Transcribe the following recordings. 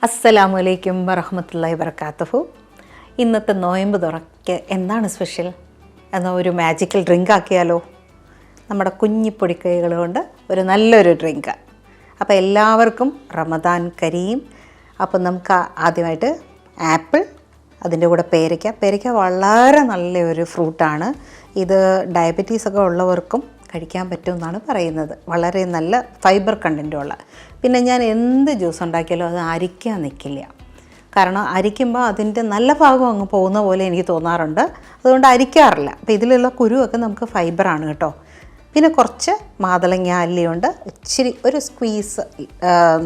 അസ്സലാമു അലൈക്കും വറഹ്മത്തുള്ളാഹി വബറകാതുഹു. ഇന്നത്തെ നോയമ്പ് തുറക്ക് എന്താണ് സ്പെഷ്യൽ എന്നാൽ ഒരു മാജിക്കൽ ഡ്രിങ്ക് ആക്കിയാലോ? നമ്മുടെ കുഞ്ഞിപ്പൊടിക്കൈകൾ കൊണ്ട് ഒരു നല്ലൊരു ഡ്രിങ്ക്. അപ്പോൾ എല്ലാവർക്കും റമദാൻ കരീം. അപ്പം നമുക്ക് ആദ്യമായിട്ട് ആപ്പിൾ, അതിൻ്റെ കൂടെ പേരയ്ക്ക വളരെ നല്ലൊരു ഫ്രൂട്ടാണ്. ഇത് ഡയബറ്റീസൊക്കെ ഉള്ളവർക്കും കഴിക്കാൻ പറ്റുമെന്നാണ് പറയുന്നത്. വളരെ നല്ല ഫൈബർ കണ്ടൻറ്റുള്ള. പിന്നെ ഞാൻ എന്ത് ജ്യൂസ് ഉണ്ടാക്കിയാലും അത് അരിക്കാൻ നിൽക്കില്ല. കാരണം അരിക്കുമ്പോൾ അതിൻ്റെ നല്ല ഭാഗം അങ്ങ് പോകുന്ന പോലെ എനിക്ക് തോന്നാറുണ്ട്. അതുകൊണ്ട് അരിക്കാറില്ല. അപ്പോൾ ഇതിലുള്ള കുരുവൊക്കെ നമുക്ക് ഫൈബറാണ് കേട്ടോ. പിന്നെ കുറച്ച് മാതളങ്ങ അല്ലിയുണ്ട്, ഇച്ചിരി ഒരു സ്ക്വീസ്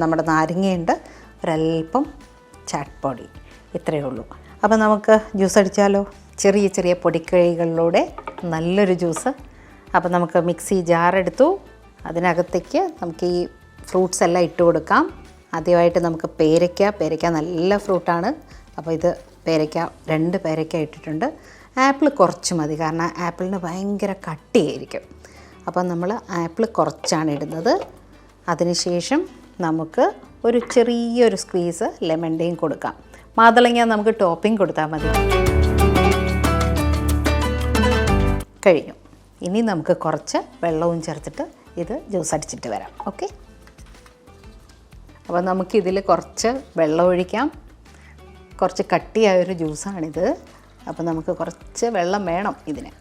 നമ്മുടെ നാരങ്ങയുണ്ട്, ഒരല്പം ചാട്ട്പൊടി. ഇത്രയേ ഉള്ളൂ. അപ്പോൾ നമുക്ക് ജ്യൂസ് അടിച്ചാലോ? ചെറിയ ചെറിയ പൊടിക്കൈകളിലൂടെ നല്ലൊരു ജ്യൂസ്. അപ്പോൾ നമുക്ക് മിക്സി ജാറെടുത്തു. അതിനകത്തേക്ക് നമുക്ക് ഈ ഫ്രൂട്ട്സ് എല്ലാം ഇട്ട് കൊടുക്കാം. ആദ്യമായിട്ട് നമുക്ക് പേരയ്ക്ക നല്ല ഫ്രൂട്ടാണ്. അപ്പോൾ ഇത് 2 പേരയ്ക്ക ഇട്ടിട്ടുണ്ട്. ആപ്പിൾ കുറച്ച് മതി, കാരണം ആപ്പിളിന് ഭയങ്കര കട്ടിയായിരിക്കും. അപ്പോൾ നമ്മൾ ആപ്പിൾ കുറച്ചാണ് ഇടുന്നത്. അതിനുശേഷം നമുക്ക് ഒരു ചെറിയൊരു സ്ക്വീസ് ലെമണിൻ്റെയും കൊടുക്കാം. മാതളങ്ങ നമുക്ക് ടോപ്പിംഗ് കൊടുത്താൽ മതി. കഴിഞ്ഞു. ഇനി നമുക്ക് കുറച്ച് വെള്ളവും ചേർത്തിട്ട് ഇത് ജ്യൂസ് അടിച്ചിട്ട് വരാം. ഓക്കെ. അപ്പോൾ നമുക്കിതിൽ കുറച്ച് വെള്ളം ഒഴിക്കാം. കുറച്ച് കട്ടിയായൊരു ജ്യൂസാണിത്. അപ്പോൾ നമുക്ക് കുറച്ച് വെള്ളം വേണം ഇതിന്.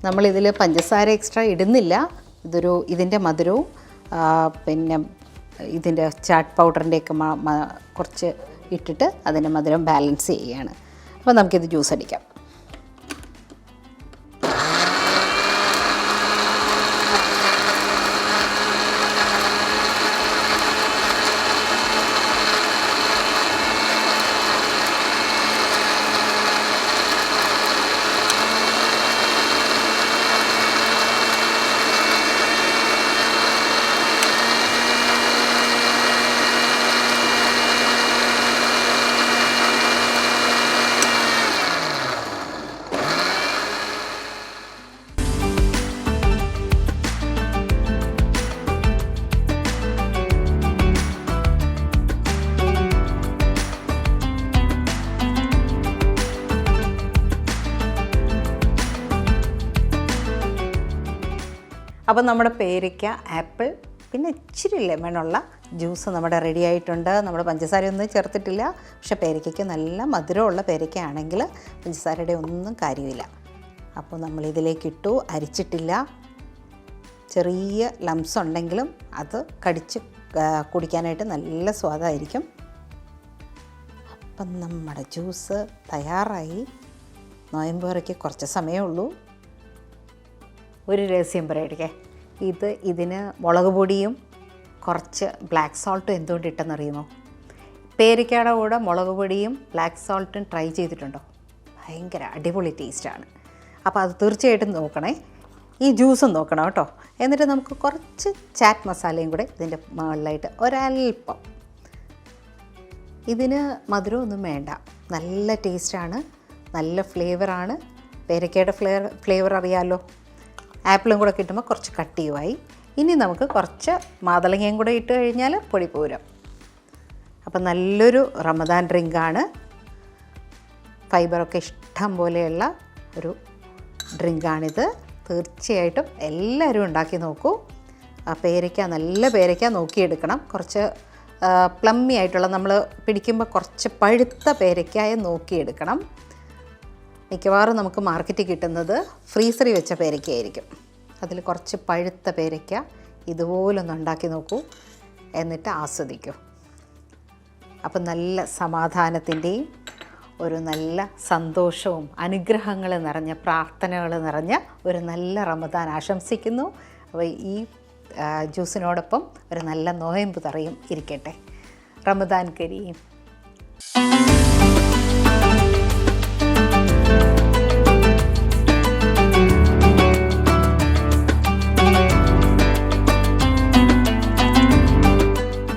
നമ്മളിതിൽ പഞ്ചസാര എക്സ്ട്രാ ഇടുന്നില്ല. ഇതിൻ്റെ മധുരവും പിന്നെ ഇതിൻ്റെ ചാട്ട് പൗഡറിൻ്റെയൊക്കെ കുറച്ച് ഇട്ടിട്ട് അതിൻ്റെ മധുരം ബാലൻസ് ചെയ്യുകയാണ്. അപ്പോൾ നമുക്കിത് ജ്യൂസ് അടിക്കാം. അപ്പോൾ നമ്മുടെ പേരയ്ക്ക, ആപ്പിൾ, പിന്നെ ഇച്ചിരി ലെമണുള്ള ജ്യൂസ് നമ്മുടെ റെഡി ആയിട്ടുണ്ട്. നമ്മൾ പഞ്ചസാരയൊന്നും ചേർത്തിട്ടില്ല. പക്ഷേ പേരയ്ക്കയ്ക്ക് നല്ല മധുരമുള്ള പേരയ്ക്കയാണെങ്കിൽ പഞ്ചസാരയുടെ ഒന്നും കാര്യമില്ല. അപ്പോൾ നമ്മളിതിലേക്കിട്ടു, അരിച്ചിട്ടില്ല. ചെറിയ ലംസ് ഉണ്ടെങ്കിലും അത് കടിച്ച് കുടിക്കാനായിട്ട് നല്ല സ്വാദായിരിക്കും. അപ്പം നമ്മുടെ ജ്യൂസ് തയ്യാറായി. നോയമ്പ് തുറയ്ക്ക് കുറച്ച് സമയമേ ഉള്ളൂ. ഒരു രഹസ്യം പറയട്ടെ. ഇതിന് മുളക് പൊടിയും കുറച്ച് ബ്ലാക്ക് സോൾട്ടും എന്തുകൊണ്ട് ഇട്ടെന്നറിയുമോ? പേരയ്ക്കയുടെ കൂടെ മുളക് പൊടിയും ബ്ലാക്ക് സോൾട്ടും ട്രൈ ചെയ്തിട്ടുണ്ടോ? ഭയങ്കര അടിപൊളി ടേസ്റ്റാണ്. അപ്പോൾ അത് തീർച്ചയായിട്ടും നോക്കണേ. ഈ ജ്യൂസും നോക്കണം കേട്ടോ. എന്നിട്ട് നമുക്ക് കുറച്ച് ചാറ്റ് മസാലയും കൂടെ ഇതിൻ്റെ മുകളിലായിട്ട് ഒരൽപ്പം. ഇതിന് മധുരമൊന്നും വേണ്ട. നല്ല ടേസ്റ്റാണ്, നല്ല ഫ്ലേവറാണ്. പേരയ്ക്കയുടെ ഫ്ലേവർ അറിയാമല്ലോ. ആപ്പിളും കൂടെ കിട്ടുമ്പോൾ കുറച്ച് കട്ടിയുമായി. ഇനി നമുക്ക് കുറച്ച് മാതളങ്ങയും കൂടെ ഇട്ട് കഴിഞ്ഞാൽ പൊടിപ്പൂരം. അപ്പം നല്ലൊരു റമദാൻ ഡ്രിങ്കാണ്. ഫൈബറൊക്കെ ഇഷ്ടം പോലെയുള്ള ഒരു ഡ്രിങ്കാണിത്. തീർച്ചയായിട്ടും എല്ലാവരും ഉണ്ടാക്കി നോക്കൂ. നല്ല പേരയ്ക്ക നോക്കിയെടുക്കണം. കുറച്ച് പ്ലമ്മി ആയിട്ടുള്ള, നമ്മൾ പിടിക്കുമ്പോൾ കുറച്ച് പഴുത്ത പേരയ്ക്കായ നോക്കിയെടുക്കണം. മിക്കവാറും നമുക്ക് മാർക്കറ്റിൽ കിട്ടുന്നത് ഫ്രീസറിൽ വെച്ച പേരയ്ക്കയായിരിക്കും. അതിൽ കുറച്ച് പഴുത്ത പേരയ്ക്ക ഇതുപോലൊന്ന് ഉണ്ടാക്കി നോക്കൂ, എന്നിട്ട് ആസ്വദിക്കൂ. അപ്പം നല്ല സമാധാനത്തിൻ്റെയും ഒരു നല്ല സന്തോഷവും അനുഗ്രഹങ്ങൾ നിറഞ്ഞ പ്രാർത്ഥനകൾ നിറഞ്ഞ ഒരു നല്ല റമദാൻ ആശംസിക്കുന്നു. അപ്പോൾ ഈ ജ്യൂസിനോടൊപ്പം ഒരു നല്ല നോയമ്പ് തറയും ഇരിക്കട്ടെ. റമദാൻ കരീം.